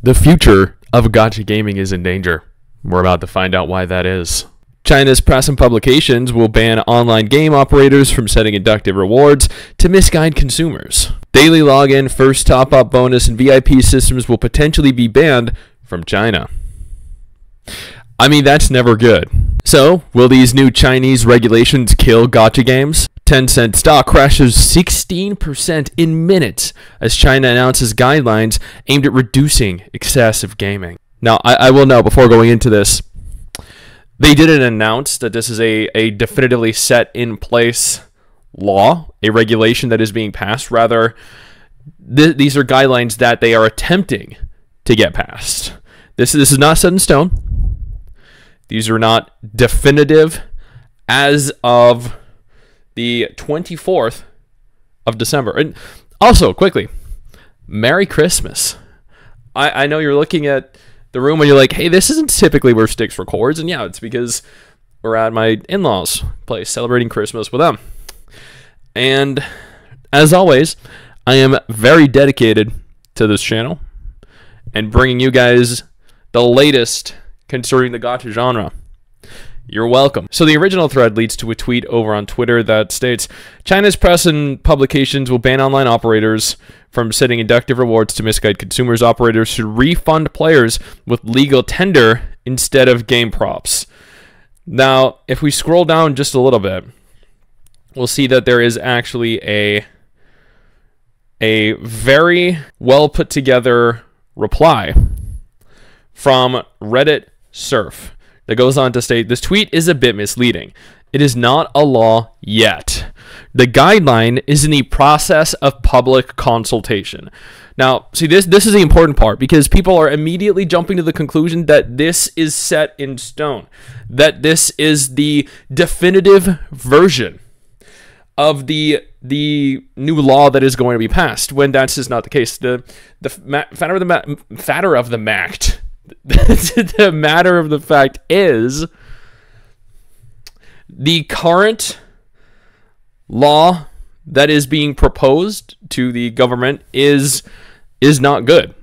The future of gacha gaming is in danger. We're about to find out why that is. China's press and publications will ban online game operators from setting inductive rewards to misguide consumers. Daily login, first top-up bonus, and VIP systems will potentially be banned from China. I mean, that's never good. So, will these new Chinese regulations kill gacha games? Tencent stock crashes 16% in minutes as China announces guidelines aimed at reducing excessive gaming. Now, I will note before going into this, they didn't announce that this is a definitively set in place law, a regulation that is being passed. Rather, these are guidelines that they are attempting to get passed. This is not set in stone. These are not definitive as of the 24th of December. And also, quickly, Merry Christmas. I know you're looking at the room and you're like, hey, this isn't typically where Stix records. And yeah, it's because we're at my in-laws' place celebrating Christmas with them. And as always, I am very dedicated to this channel and bringing you guys the latest concerning the gacha genre. You're welcome. So the original thread leads to a tweet over on Twitter that states, China's press and publications will ban online operators from setting inductive rewards to misguide consumers. Operators should refund players with legal tender instead of game props. Now, if we scroll down just a little bit, we'll see that there is actually a very well put together reply from Reddit Surf that goes on to state, this tweet is a bit misleading. It is not a law yet. The guideline is in the process of public consultation. Now, see, this is the important part because people are immediately jumping to the conclusion that this is set in stone, that this is the definitive version of the new law that is going to be passed, when that's just not the case. The matter of the fact is, the current law that is being proposed to the government is not good.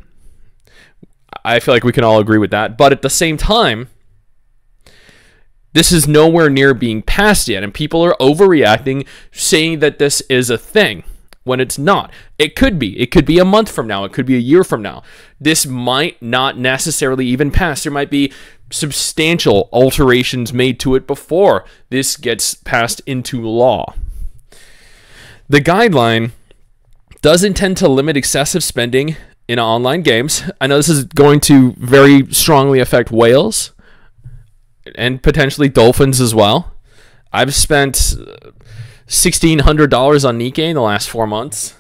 I feel like we can all agree with that. But at the same time, this is nowhere near being passed yet, and people are overreacting, saying that this is a thing when it's not. It could be. It could be a month from now. It could be a year from now. This might not necessarily even pass. There might be substantial alterations made to it before this gets passed into law. The guideline does intend to limit excessive spending in online games. I know this is going to very strongly affect whales and potentially dolphins as well. I've spent $1,600 on Nikkei in the last 4 months.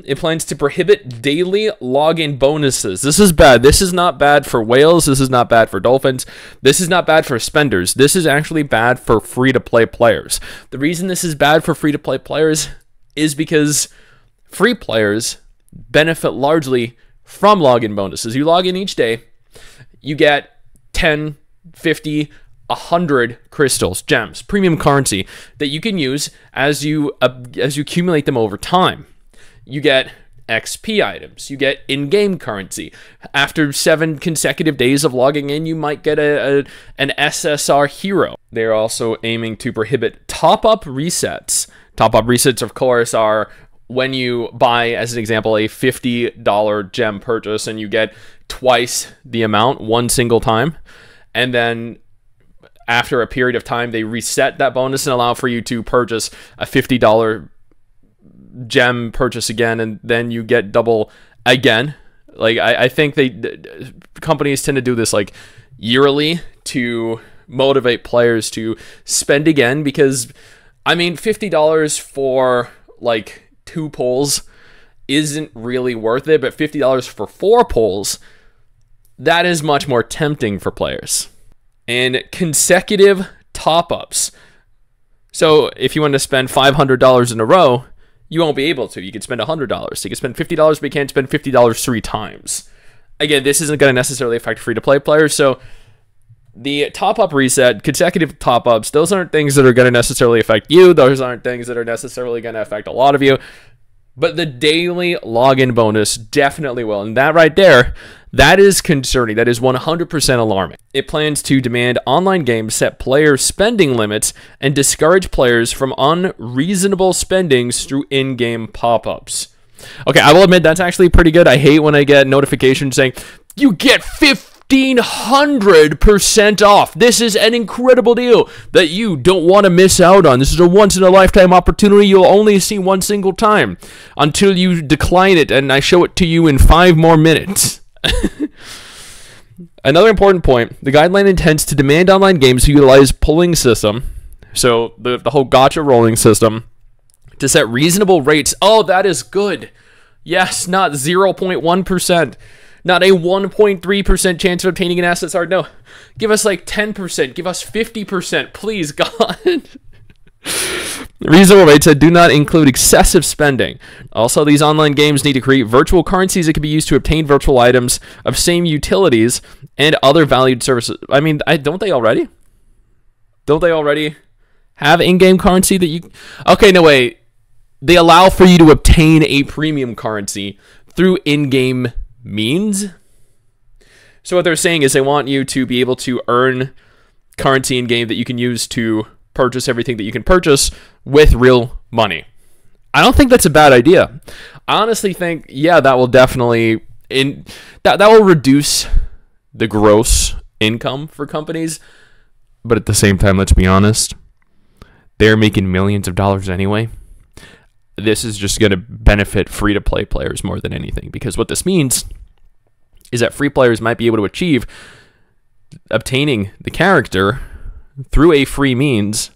It plans to prohibit daily login bonuses. This is bad. This is not bad for whales. This is not bad for dolphins. This is not bad for spenders. This is actually bad for free-to-play players. The reason this is bad for free-to-play players is because free players benefit largely from login bonuses. You log in each day, you get 10, 50, 100 crystals, gems, premium currency that you can use as you accumulate them over time. You get XP items, you get in-game currency. After 7 consecutive days of logging in, you might get an SSR hero. They're also aiming to prohibit top-up resets. Top-up resets, of course, are when you buy, as an example, a $50 gem purchase and you get twice the amount one single time. And then after a period of time, they reset that bonus and allow for you to purchase a $50 gem purchase again, and then you get double again. Like, I think companies tend to do this like yearly to motivate players to spend again, because I mean, $50 for like 2 pulls isn't really worth it, but $50 for 4 pulls, that is much more tempting for players. And consecutive top-ups. So if you want to spend $500 in a row, you won't be able to. You can spend $100. You can spend $50, but you can't spend $50 3 times. Again, this isn't going to necessarily affect free-to-play players. So the top-up reset, consecutive top-ups, those aren't things that are going to necessarily affect you. Those aren't things that are necessarily going to affect a lot of you. But the daily login bonus definitely will. And that right there, that is concerning. That is 100% alarming. It plans to demand online games set player spending limits and discourage players from unreasonable spendings through in-game pop-ups. Okay, I will admit that's actually pretty good. I hate when I get notifications saying, you get 1,500% off. This is an incredible deal that you don't want to miss out on. This is a once-in-a-lifetime opportunity you'll only see one single time until you decline it and I show it to you in 5 more minutes. Another important point, the guideline intends to demand online games to utilize polling system, so the whole gacha rolling system, to set reasonable rates. Oh, that is good. Yes, not 0.1%. Not a 1.3% chance of obtaining an asset card. No, give us like 10%. Give us 50%. Please, God. Reasonable rates that do not include excessive spending. Also, these online games need to create virtual currencies that can be used to obtain virtual items of same utilities and other valued services. I mean, don't they already? Don't they already have in-game currency that you... Okay, no, wait. They allow for you to obtain a premium currency through in-game means. So what they're saying is they want you to be able to earn currency in-game that you can use to purchase everything that you can purchase with real money. I don't think that's a bad idea. I honestly think, yeah, that will definitely... that will reduce the gross income for companies. But at the same time, let's be honest, they're making millions of dollars anyway. This is just going to benefit free-to-play players more than anything, because what this means is that free players might be able to achieve obtaining the character through a free means,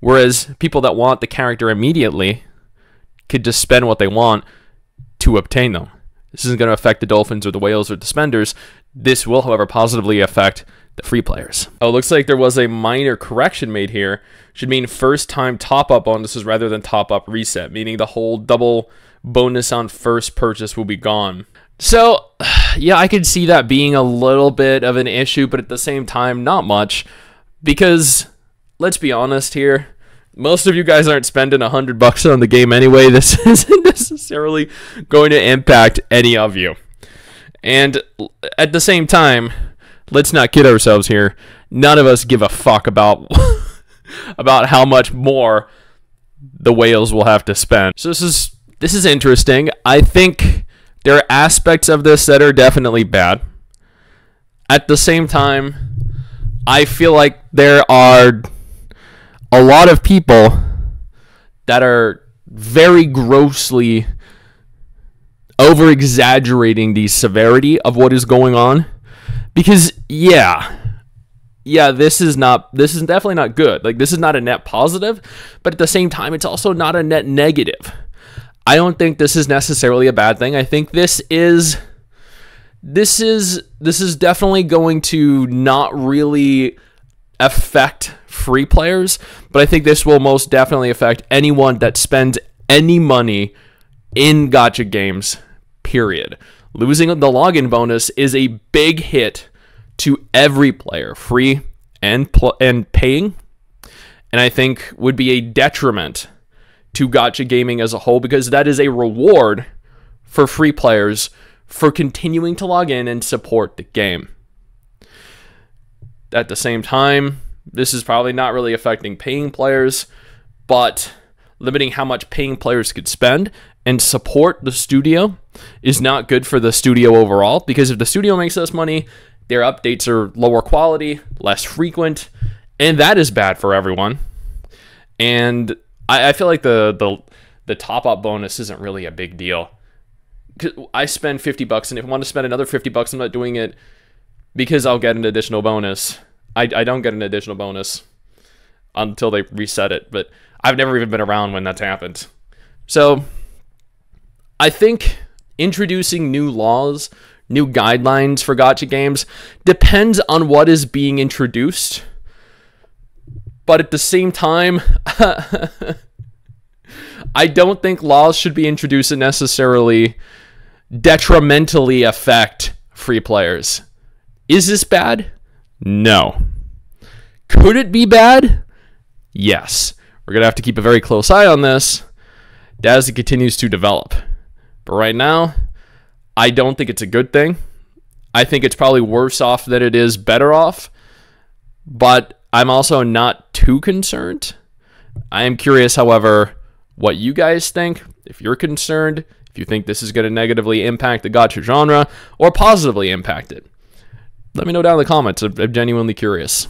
whereas people that want the character immediately could just spend what they want to obtain them. This isn't going to affect the dolphins or the whales or the spenders. This will, however, positively affect the free players. Oh, looks like there was a minor correction made here. Should mean first time top-up bonuses rather than top-up reset, meaning the whole double bonus on first purchase will be gone. So, yeah, I could see that being a little bit of an issue, but at the same time, not much. Because, let's be honest here, most of you guys aren't spending $100 on the game anyway. This isn't necessarily going to impact any of you. And at the same time, let's not kid ourselves here. None of us give a fuck about about how much more the whales will have to spend. So this is interesting. I think there are aspects of this that are definitely bad. At the same time, I feel like there are a lot of people that are very grossly over-exaggerating the severity of what is going on. Because, yeah, this is definitely not good. Like, this is not a net positive, but at the same time, it's also not a net negative. I don't think this is necessarily a bad thing. I think this is definitely going to not really affect free players, but I think this will most definitely affect anyone that spends any money in gacha games, period. Losing the login bonus is a big hit to every player, free and paying, and I think would be a detriment to gacha gaming as a whole, because that is a reward for free players for continuing to log in and support the game. At the same time, this is probably not really affecting paying players, but limiting how much paying players could spend and support the studio is not good for the studio overall, because if the studio makes less money, their updates are lower quality, less frequent, and that is bad for everyone. And I feel like the top-up bonus isn't really a big deal. I spend $50, and if I want to spend another $50, I'm not doing it because I'll get an additional bonus. I don't get an additional bonus until they reset it, but I've never even been around when that's happened. So I think introducing new laws, new guidelines for gacha games depends on what is being introduced. But at the same time, I don't think laws should be introduced that necessarily detrimentally affect free players. Is this bad? No. Could it be bad? Yes. We're going to have to keep a very close eye on this as it continues to develop. But right now, I don't think it's a good thing. I think it's probably worse off than it is better off. But I'm also not too concerned. I am curious, however, what you guys think. If you're concerned, if you think this is going to negatively impact the gacha genre or positively impact it. Let me know down in the comments. I'm genuinely curious.